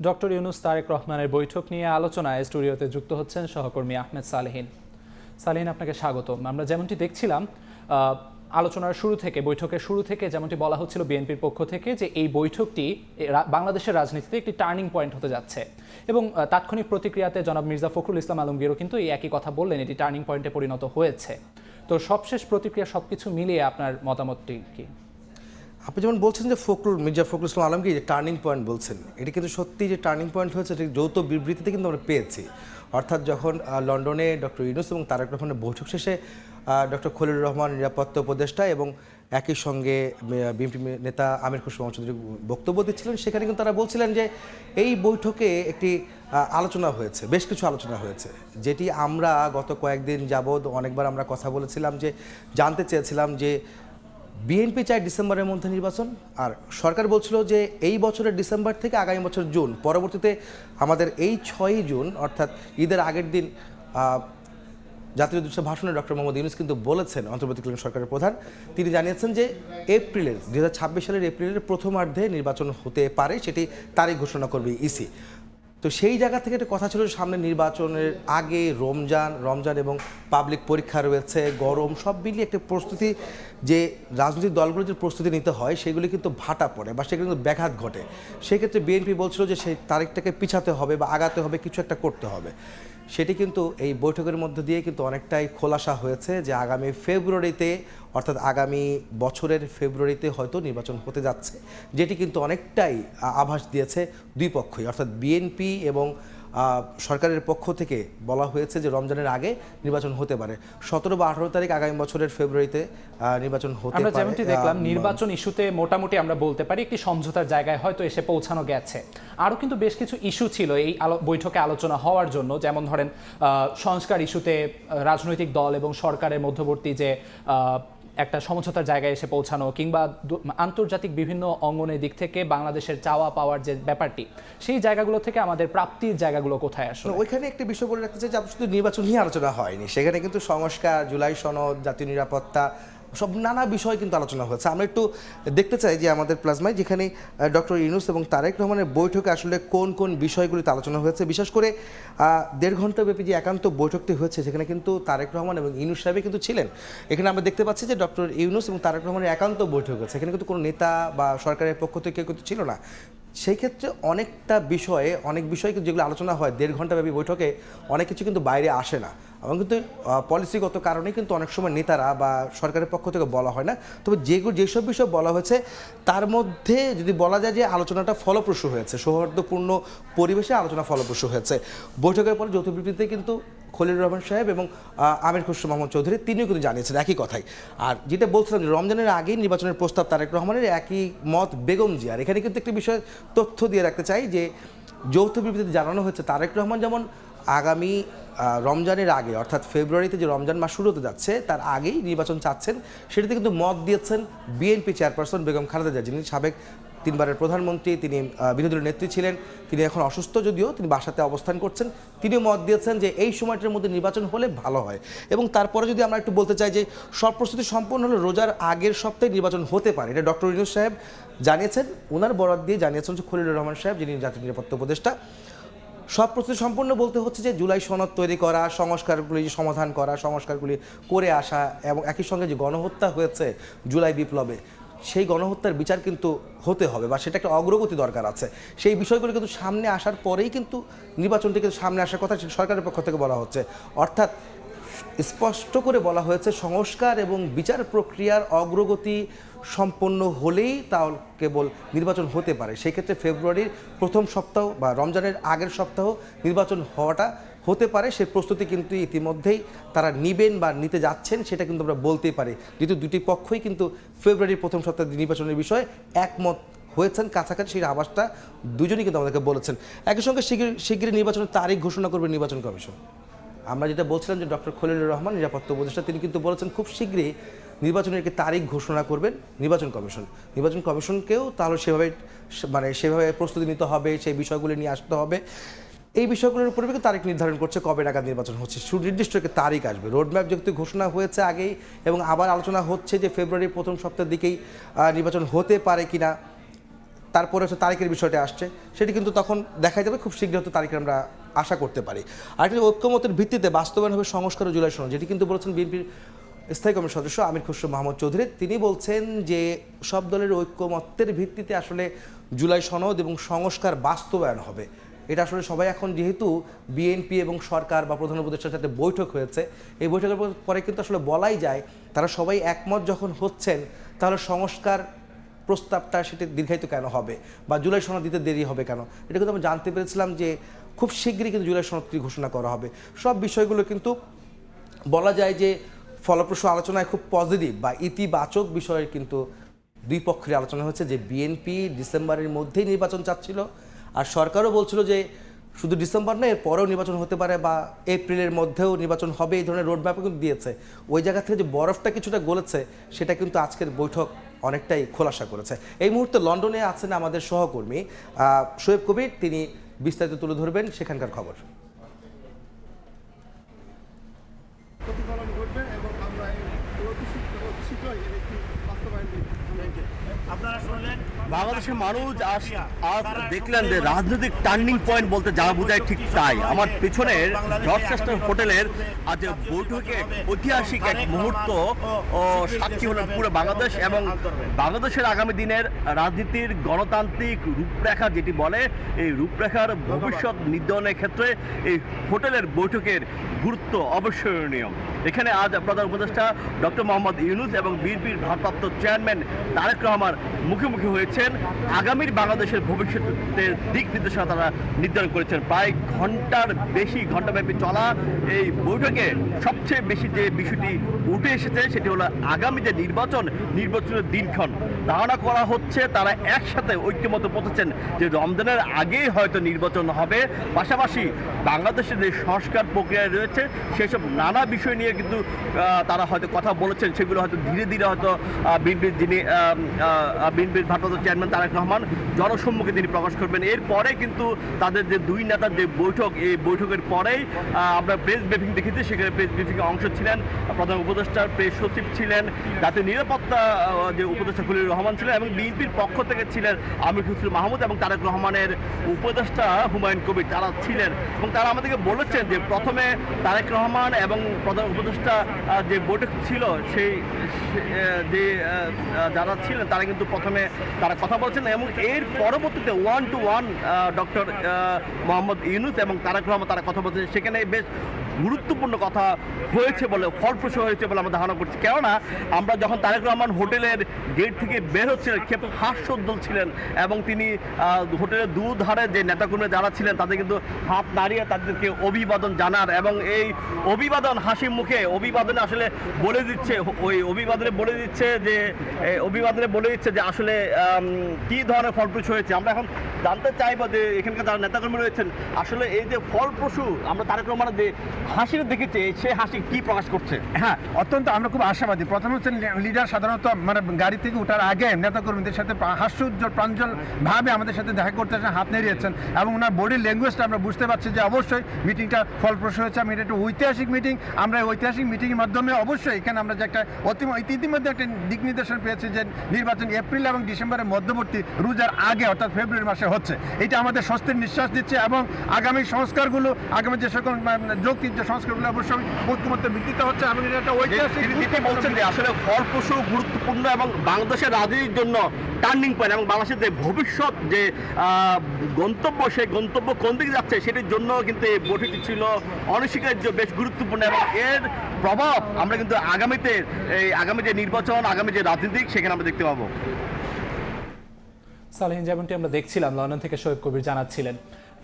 Doctor Yunus Tarique রহমানের বৈঠক নিয়ে আলোচনায় স্টুডিওতে যুক্ত হচ্ছেন সহকর্মী আহমেদ সালেহীন। সালেহীন, আপনাকে স্বাগতম। আমরা যেমনটি দেখছিলাম আলোচনার শুরু থেকে, বৈঠকের শুরু থেকে যেমনটি বলা হচ্ছিল বিএনপির পক্ষ থেকে যে এই বৈঠকটি বাংলাদেশের রাজনীতিতে একটি টার্নিং পয়েন্ট হতে যাচ্ছে, এবং তাৎক্ষণিক প্রতিক্রিয়াতে জনাব মির্জা ফখরুল ইসলাম আলমগীরও কিন্তু এই একই কথা বললেন, এটি টার্নিং পয়েন্টে পরিণত হয়েছে। তো সবশেষ প্রতিক্রিয়া সবকিছু মিলিয়ে আপনার মতামতটি কি? আপনি যেমন বলছেন যে মির্জা ফখরুল ইসলাম আলমগীর যে টার্নিং পয়েন্ট বলছেন, এটি কিন্তু সত্যি যে টার্নিং পয়েন্ট হয়েছে এটি যৌথ বিবৃতিতে কিন্তু আমরা পেয়েছি। অর্থাৎ যখন লন্ডনে ডক্টর ইউনুস এবং তারেক রহমানের বৈঠক শেষে ডক্টর খলিলুর রহমান নিরাপত্তা উপদেষ্টা এবং একই সঙ্গে বিএনপি নেতা আমির খসরু মাহমুদ চৌধুরী বক্তব্য দিচ্ছিলেন, সেখানে কিন্তু তারা বলছিলেন যে এই বৈঠকে একটি আলোচনা হয়েছে, বেশ কিছু আলোচনা হয়েছে, যেটি আমরা গত কয়েকদিন যাবৎ অনেকবার আমরা কথা বলেছিলাম, যে জানতে চেয়েছিলাম যে বিএনপি চায় ডিসেম্বরের মধ্যে নির্বাচন, আর সরকার বলছিল যে এই বছরের ডিসেম্বর থেকে আগামী বছর জুন। পরবর্তীতে আমাদের এই 6ই জুন অর্থাৎ ঈদের আগের দিন জাতীয় উদ্দেশ্যে ভাষণে ডক্টর মোহাম্মদ ইউনূস কিন্তু বলেছেন, অন্তর্বর্তীকালীন সরকারের প্রধান, তিনি জানিয়েছেন যে এপ্রিলের 2026 সালের এপ্রিলের প্রথমার্ধে নির্বাচন হতে পারে, সেটি তারিখ ঘোষণা করবে ইসি। তো সেই জায়গা থেকে একটা কথা ছিল সামনে নির্বাচনের আগে রমজান এবং পাবলিক পরীক্ষা রয়েছে, গরম, সব মিলিয়ে একটা প্রস্তুতি, যে রাজনৈতিক দলগুলো যে প্রস্তুতি নিতে হয় সেগুলি কিন্তু ভাটা পড়ে বা সেগুলো কিন্তু ব্যাঘাত ঘটে। সেক্ষেত্রে বিএনপি বলছিল যে সেই তারিখটাকে পিছাতে হবে বা আগাতে হবে, কিছু একটা করতে হবে। সেটি কিন্তু এই বৈঠকের মধ্যে দিয়ে কিন্তু অনেকটাই খোলাসা হয়েছে যে আগামী ফেব্রুয়ারিতে, অর্থাৎ আগামী বছরের ফেব্রুয়ারিতে হয়তো নির্বাচন হতে যাচ্ছে, যেটি কিন্তু অনেকটাই আভাস দিয়েছে দুই পক্ষই, অর্থাৎ বিএনপি এবং সরকারের পক্ষ থেকে বলা হয়েছে যে রমজানের আগে নির্বাচন হতে পারে। 17 বা 18 তারিখ আগামী বছরের ফেব্রুয়ারিতে নির্বাচন হতে পারে। আমরা যেমনটি দেখলাম নির্বাচন ইস্যুতে মোটামুটি আমরা বলতে পারি একটি সমঝোতার জায়গায় হয়তো এসে পৌঁছানো গেছে। আরও কিন্তু বেশ কিছু ইস্যু ছিল এই বৈঠকে আলোচনা হওয়ার জন্য, যেমন ধরেন সংস্কার ইস্যুতে রাজনৈতিক দল এবং সরকারের মধ্যবর্তী যে একটা সমঝোতার জায়গায় এসে পৌঁছানো, কিংবা আন্তর্জাতিক বিভিন্ন অঙ্গনের দিক থেকে বাংলাদেশের চাওয়া পাওয়ার যে ব্যাপারটি, সেই জায়গাগুলো থেকে আমাদের প্রাপ্তির জায়গাগুলো কোথায় আসলে? ওইখানে একটি বিষয় বলে রাখতে চাই যে শুধু নির্বাচন নিয়ে আলোচনা হয়নি, সেখানে কিন্তু সংস্কার, জুলাই সনদ, জাতীয় নিরাপত্তা, সব নানা বিষয় কিন্তু আলোচনা হয়েছে। আমরা একটু দেখতে চাই যে আমাদের প্লাজমায় যেখানে ডক্টর ইউনূস এবং তারেক রহমানের বৈঠকে আসলে কোন কোন বিষয়গুলিতে আলোচনা হয়েছে। বিশেষ করে 1.5 ঘন্টাব্যাপী যে একান্ত বৈঠকটি হয়েছে সেখানে কিন্তু তারেক রহমান এবং ইউনূস সাহেব কিন্তু ছিলেন। এখানে আমরা দেখতে পাচ্ছি যে ডক্টর ইউনূস এবং তারেক রহমানের একান্ত বৈঠক হয়েছে, এখানে কিন্তু কোনো নেতা বা সরকারের পক্ষ থেকে কিন্তু ছিল না। সেই ক্ষেত্রে অনেক বিষয় কিন্তু যেগুলো আলোচনা হয় 1.5 ঘন্টাব্যাপী বৈঠকে, অনেক কিছু কিন্তু বাইরে আসে না, এবং কিন্তু পলিসিগত কারণে কিন্তু অনেক সময় নেতারা বা সরকারের পক্ষ থেকে বলা হয় না। তবে যেসব বিষয় বলা হয়েছে তার মধ্যে যদি বলা যায় যে আলোচনাটা ফলপ্রসূ হয়েছে, সৌহার্দ্যপূর্ণ পরিবেশে আলোচনা ফলপ্রসূ হয়েছে। বৈঠকের পরে যৌথ বিবৃতিতে কিন্তু খলিলুর রহমান সাহেব এবং আমির খসরু মাহমুদ চৌধুরী তিনিও কিন্তু জানিয়েছেন একই কথাই। আর যেটা বলছিলাম যে রমজানের আগেই নির্বাচনের প্রস্তাব তারেক রহমানের, একই মত বেগম জিয়ার। এখানে কিন্তু একটি বিষয় তথ্য দিয়ে রাখতে চাই যে যৌথ বিবৃতিতে জানানো হয়েছে তারেক রহমান যেমন আগামী রমজানের আগে, অর্থাৎ ফেব্রুয়ারিতে যে রমজান মাস শুরু হতে যাচ্ছে তার আগেই নির্বাচন চাচ্ছেন, সেটাতে কিন্তু মত দিয়েছেন বিএনপি চেয়ারপারসন বেগম খালেদা জিয়া, যিনি সাবেক 3 বারের প্রধানমন্ত্রী, তিনি বিরোধী দলের নেত্রী ছিলেন, তিনি এখন অসুস্থ যদিও তিনি বাসাতে অবস্থান করছেন। তিনিও মত দিয়েছেন যে এই সময়টার মধ্যে নির্বাচন হলে ভালো হয়। এবং তারপরে যদি আমরা একটু বলতে চাই যে সব প্রস্তুতি সম্পন্ন হলে রোজার আগের সপ্তাহে নির্বাচন হতে পারে, এটা ডক্টর ইউনূস সাহেব জানিয়েছেন। ওনার বরাত দিয়ে জানিয়েছেন যে খলিলুর রহমান সাহেব, যিনি জাতীয় নিরাপত্তা উপদেষ্টা। সব প্রস্তুতি সম্পূর্ণ বলতে হচ্ছে যে জুলাই সনদ তৈরি করা, সংস্কারগুলি সমাধান করা, সংস্কারগুলি করে আসা, এবং একই সঙ্গে যে গণহত্যা হয়েছে জুলাই বিপ্লবে, সেই গণহত্যার বিচার কিন্তু হতে হবে বা সেটা একটা অগ্রগতি দরকার আছে। সেই বিষয়গুলো কিন্তু সামনে আসার পরেই কিন্তু নির্বাচনটি কিন্তু সামনে আসার কথা সরকারের পক্ষ থেকে বলা হচ্ছে। অর্থাৎ স্পষ্ট করে বলা হয়েছে সংস্কার এবং বিচার প্রক্রিয়ার অগ্রগতি সম্পন্ন হলেই তাও কেবল নির্বাচন হতে পারে। সেই ক্ষেত্রে ফেব্রুয়ারির প্রথম সপ্তাহ বা রমজানের আগের সপ্তাহ নির্বাচন হওয়াটা হতে পারে, সেই প্রস্তুতি কিন্তু ইতিমধ্যেই তারা নিবেন বা নিতে যাচ্ছেন, সেটা কিন্তু আমরা বলতেই পারি। যেহেতু দুটি পক্ষই কিন্তু ফেব্রুয়ারির প্রথম সপ্তাহে নির্বাচনের বিষয়ে একমত হয়েছেন, কাছাকাছি সেই আভাসটা দুজনই কিন্তু আমাদেরকে বলেছেন। একই সঙ্গে শিগগিরই নির্বাচনের তারিখ ঘোষণা করবে নির্বাচন কমিশন। আমরা যেটা বলছিলাম যে ডক্টর খলিলুর রহমান নিরাপত্তা উপদেষ্টা, তিনি কিন্তু বলেছেন খুব শীঘ্রই নির্বাচনের একটি তারিখ ঘোষণা করবেন নির্বাচন কমিশনকেও তাহলে সেভাবে প্রস্তুতি নিতে হবে, সেই বিষয়গুলি নিয়ে আসতে হবে। এই বিষয়গুলোর উপরে কিন্তু তারিখ নির্ধারণ করছে কবে নাগাদ নির্বাচন হচ্ছে, সুনির্দিষ্ট একটি তারিখ আসবে। রোডম্যাপ যেহেতু ঘোষণা হয়েছে আগেই, এবং আবার আলোচনা হচ্ছে যে ফেব্রুয়ারির প্রথম সপ্তাহের দিকেই নির্বাচন হতে পারে কিনা, তারপরে হচ্ছে তারিখের বিষয়টা আসছে, সেটি কিন্তু তখন দেখা যাবে খুব শীঘ্রই হয়তো তারিখে আমরা আশা করতে পারি। আরেকটি ঐক্যমতের ভিত্তিতে বাস্তবায়ন হবে সংস্কার ও জুলাই সনদ, যেটি কিন্তু বলেছেন বিএনপির স্থায়ী কমিটির সদস্য আমির খসরু মাহমুদ চৌধুরী। তিনি বলছেন যে সব দলের ঐক্যমত্যের ভিত্তিতে আসলে জুলাই সনদ এবং সংস্কার বাস্তবায়ন হবে। এটা আসলে সবাই এখন যেহেতু বিএনপি এবং সরকার বা প্রধান উপদেষ্টার সাথে বৈঠক হয়েছে, এই বৈঠকের পরে কিন্তু আসলে বলাই যায় তারা সবাই একমত যখন হচ্ছেন, তাহলে সংস্কার প্রস্তাবটা সেটি দীর্ঘায়িত কেন হবে বা জুলাই সনদ দিতে দেরি হবে কেন, এটা কিন্তু আমরা জানতে পেরেছিলাম যে খুব শীঘ্রই কিন্তু জুলাই সনদটি ঘোষণা করা হবে। সব বিষয়গুলো কিন্তু বলা যায় যে ফলপ্রসূ আলোচনায় খুব পজিটিভ বা ইতিবাচক বিষয়ের কিন্তু দুই পক্ষের আলোচনা হচ্ছে, যে বিএনপি ডিসেম্বরের মধ্যেই নির্বাচন চাচ্ছিল, আর সরকারও বলছিল যে শুধু ডিসেম্বর না, এর পরেও নির্বাচন হতে পারে বা এপ্রিলের মধ্যেও নির্বাচন হবে, এই ধরনের রোডম্যাপও কিন্তু দিয়েছে। ওই জায়গা থেকে যে বরফটা কিছুটা গলেছে, সেটা কিন্তু আজকের বৈঠক অনেকটাই খোলাসা করেছে। এই মুহূর্তে লন্ডনে আছেন আমাদের সহকর্মী শোয়েব কবির, তিনি বিস্তারিত তুলে ধরবেন সেখানকার খবর। প্রতিফলন ঘটবে এবং আমরা এই শীঘ্রই এর একটি বাস্তবায়ন আপনারা শুনলেন বাংলাদেশের মানুষ আজ দেখলেন যে রাজনৈতিক টার্নিং পয়েন্ট বলতে যা বোঝায় ঠিক তাই। আমার পিছনের ডরচেস্টার হোটেলের আজ বৈঠকে ঐতিহাসিক এক মুহূর্ত সাক্ষী হলেন পুরো বাংলাদেশ এবং বাংলাদেশের আগামী দিনের রাজনীতির গণতান্ত্রিক রূপরেখা যেটি বলে, এই রূপরেখার ভবিষ্যৎ নির্ধারণের ক্ষেত্রে এই হোটেলের বৈঠকের গুরুত্ব অবশ্যনীয়। এখানে আজ প্রধান উপদেষ্টা ডক্টর মোহাম্মদ ইউনূস এবং বিএনপির ভারপ্রাপ্ত চেয়ারম্যান তারেক রহমান মুখোমুখি হয়েছেন। আগামীর বাংলাদেশের ভবিষ্যতের দিক নির্দেশনা তারা নির্ধারণ করেছেন। প্রায় ঘণ্টাব্যাপী চলা এই বৈঠকে সবচেয়ে বেশি যে বিষয়টি উঠে এসেছে সেটি হলো আগামী যে নির্বাচনের দিনক্ষণ ধারণা করা হচ্ছে। তারা একসাথে ঐক্যমত পৌঁছেছেন যে রমজানের আগেই হয়তো নির্বাচন হবে। পাশাপাশি বাংলাদেশের যে সংস্কার প্রক্রিয়া রয়েছে সেসব নানা বিষয় নিয়ে কিন্তু তারা হয়তো কথা বলেছেন, সেগুলো হয়তো ধীরে ধীরে হয়তো বিএনপির ভারপ্রাপ্ত চেয়ারম্যান তারেক রহমান জনসম্মুখে তিনি প্রকাশ করবেন। এরপরে কিন্তু তাদের যে দুই নেতার যে বৈঠক, এই বৈঠকের পরেই আমরা প্রেস ব্রিফিং দেখেছি। সেখানে প্রেস ব্রিফিংয়ে অংশ ছিলেন প্রধান উপদেষ্টার প্রেস সচিব ছিলেন, জাতীয় নিরাপত্তা যে উপদেষ্টা খলিলুর রহমান ছিলেন এবং বিএনপির পক্ষ থেকে ছিলেন আমির খসরু মাহমুদ এবং তারেক রহমানের উপদেষ্টা হুমায়ুন কবির, তারা ছিলেন। এবং তারা আমাদেরকে বলেছেন যে প্রথমে তারেক রহমান এবং প্রধান উপদেষ্টা যে বৈঠক ছিল সেই যে যারা ছিলেন তারা কিন্তু প্রথমে তারা কথা বলছেন এবং এর পরবর্তীতে 1-to-1 ডক্টর মোহাম্মদ ইউনূস এবং তারেক রহমান তারা কথা বলছেন। সেখানে বেশ গুরুত্বপূর্ণ কথা হয়েছে বলে, ফলপ্রসূ হয়েছে বলে আমরা ধারণা করছি। কেননা আমরা যখন তারেক রহমান হোটেলের গেট থেকে বের হচ্ছিলেন ক্ষেপে হাস্যোজ্জ্বল ছিলেন এবং তিনি হোটেলের দুধারে যে নেতাকর্মী যারা ছিলেন তাদের কিন্তু হাত নাড়িয়ে তাদেরকে অভিবাদন জানার এবং এই অভিবাদন হাসি মুখে অভিবাদনে আসলে বলে দিচ্ছে, ওই অভিবাদনে বলে দিচ্ছে যে আসলে কী ধরনের ফলপ্রসূ হয়েছে। আমরা এখন জানতে চাইবো যে এখানকার যারা নেতাকর্মী রয়েছেন আসলে এই যে ফলপ্রসূ আমরা তারেক রহমানের যে হাসিটা দেখেছি সে হাসি কি প্রকাশ করছে। হ্যাঁ, অত্যন্ত আমরা খুব আশাবাদী। প্রথম হচ্ছে লিডার সাধারণত মানে গাড়ি থেকে ওঠার আগে নেতাকর্মীদের সাথে হাস্যোজ্জ্বল প্রাঞ্জল ভাবে আমাদের সাথে দেখা করতে আসেন, হাত নেড়িয়েছেন এবং ওনার বডি ল্যাঙ্গুয়েজটা আমরা বুঝতে পারছি যে অবশ্যই মিটিংটা ফলপ্রসূ হয়েছে। আমি এটা একটা ঐতিহাসিক মিটিং, আমরা ঐতিহাসিক মিটিংয়ের মাধ্যমে অবশ্যই এখানে আমরা যে একটা ইতিমধ্যে একটা দিক নির্দেশন পেয়েছি যে নির্বাচন এপ্রিল এবং ডিসেম্বরের মধ্যবর্তী রোজার আগে অর্থাৎ ফেব্রুয়ারি মাসে হচ্ছে। এটা আমাদের স্বস্তির নিঃশ্বাস দিচ্ছে এবং আগামী সংস্কারগুলো, আগামী যে সকল যৌক্তিক যে সংস্কারগুলো অবশ্যই ঐক্যমত্যের ভিত্তিতে হচ্ছে এবং এটা একটা ঐতিহাসিক বলছেন যে আসলে ফলপ্রসূ গুরুত্বপূর্ণ এবং বাংলাদেশের রাজনীতির জন্য টার্নিং পয়েন্ট এবং বাংলাদেশের যে ভবিষ্যৎ যে গন্তব্য, সেই গন্তব্য কোন দিকে যাচ্ছে সেটির জন্য কিন্তু এই বৈঠকটি ছিল অনস্বীকার্য, বেশ গুরুত্বপূর্ণ এবং এর প্রভাব আমরা কিন্তু আগামী যে নির্বাচন, আগামী যে রাজনীতিক সেখানে আমরা দেখতে পাবো। সালেহিন, যেমনটি আমরা দেখছিলাম লন্ডন থেকে শোয়েব কবির জানাচ্ছিলেন,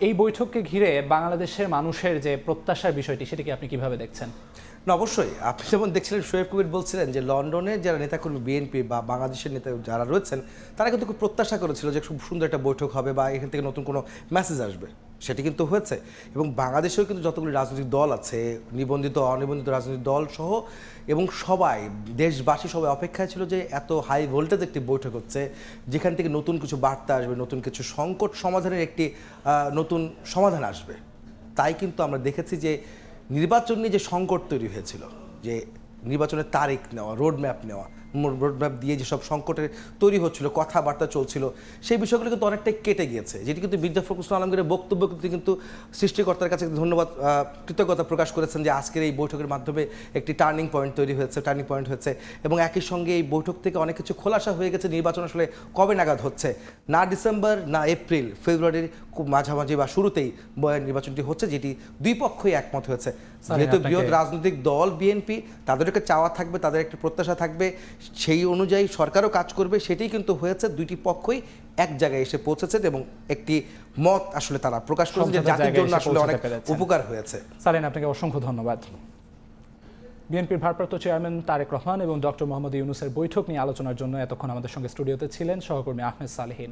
এই বৈঠককে ঘিরে বাংলাদেশের মানুষের যে প্রত্যাশার বিষয়টি সেটিকে আপনি কিভাবে দেখছেন? না, অবশ্যই আপনি যেমন দেখছিলেন শোয়েব কবির বলছিলেন যে লন্ডনে যারা নেতাকর্মী বিএনপি বা বাংলাদেশের নেতা যারা রয়েছেন তারা কিন্তু খুব প্রত্যাশা করেছিল যে খুব সুন্দর একটা বৈঠক হবে বা এখান থেকে নতুন কোনো মেসেজ আসবে, সেটি কিন্তু হয়েছে। এবং বাংলাদেশেও কিন্তু যতগুলি রাজনৈতিক দল আছে, নিবন্ধিত অনিবন্ধিত রাজনৈতিক দল সহ এবং সবাই দেশবাসী সবাই অপেক্ষায় ছিল যে এত হাই ভোল্টেজ একটি বৈঠক হচ্ছে যেখান থেকে নতুন কিছু বার্তা আসবে, নতুন কিছু সংকট সমাধানের একটি নতুন সমাধান আসবে। তাই কিন্তু আমরা দেখেছি যে নির্বাচন নিয়ে যে সংকট তৈরি হয়েছিল, যে নির্বাচনের তারিখ নেওয়া, রোড ম্যাপ নেওয়া, রোডম্যাপ দিয়ে যেসব সংকটের তৈরি হচ্ছিল, কথাবার্তা চলছিল, সেই বিষয়গুলো কিন্তু অনেকটাই কেটে গিয়েছে, যেটি কিন্তু মির্জা ফখরুল ইসলাম আলমগীরের বক্তব্য কিন্তু সৃষ্টিকর্তার কাছে ধন্যবাদ, কৃতজ্ঞতা প্রকাশ করেছেন যে আজকের এই বৈঠকের মাধ্যমে একটি টার্নিং পয়েন্ট হয়েছে এবং একই সঙ্গে এই বৈঠক থেকে অনেক কিছু খোলাসা হয়ে গেছে। নির্বাচন আসলে কবে নাগাদ হচ্ছে, না ডিসেম্বর না এপ্রিল, ফেব্রুয়ারির খুব মাঝামাঝি বা শুরুতেই নির্বাচনটি হচ্ছে, যেটি দুই পক্ষই একমত হয়েছে। যেহেতু বৃহৎ রাজনৈতিক দল বিএনপি, তাদের একটা চাওয়া থাকবে, তাদের একটা প্রত্যাশা থাকবে, সেই অনুযায়ী সরকারও কাজ করবে, সেটাই কিন্তু হয়েছে। দুইটি পক্ষই এক জায়গায় এসে পৌঁছেছে এবং একটি মত আসলে তারা প্রকাশ করেছে যে জাতির জন্য আসলে অনেক উপকার হয়েছে। সালেহিন, আপনাকে অসংখ্য ধন্যবাদ। বিএনপির ভারপ্রাপ্ত চেয়ারম্যান তারেক রহমান এবং ডক্টর মোহাম্মদ ইউনূসের বৈঠক নিয়ে আলোচনার জন্য এতক্ষণ আমাদের সঙ্গে স্টুডিওতে ছিলেন সহকর্মী আহমেদ সালেহিন।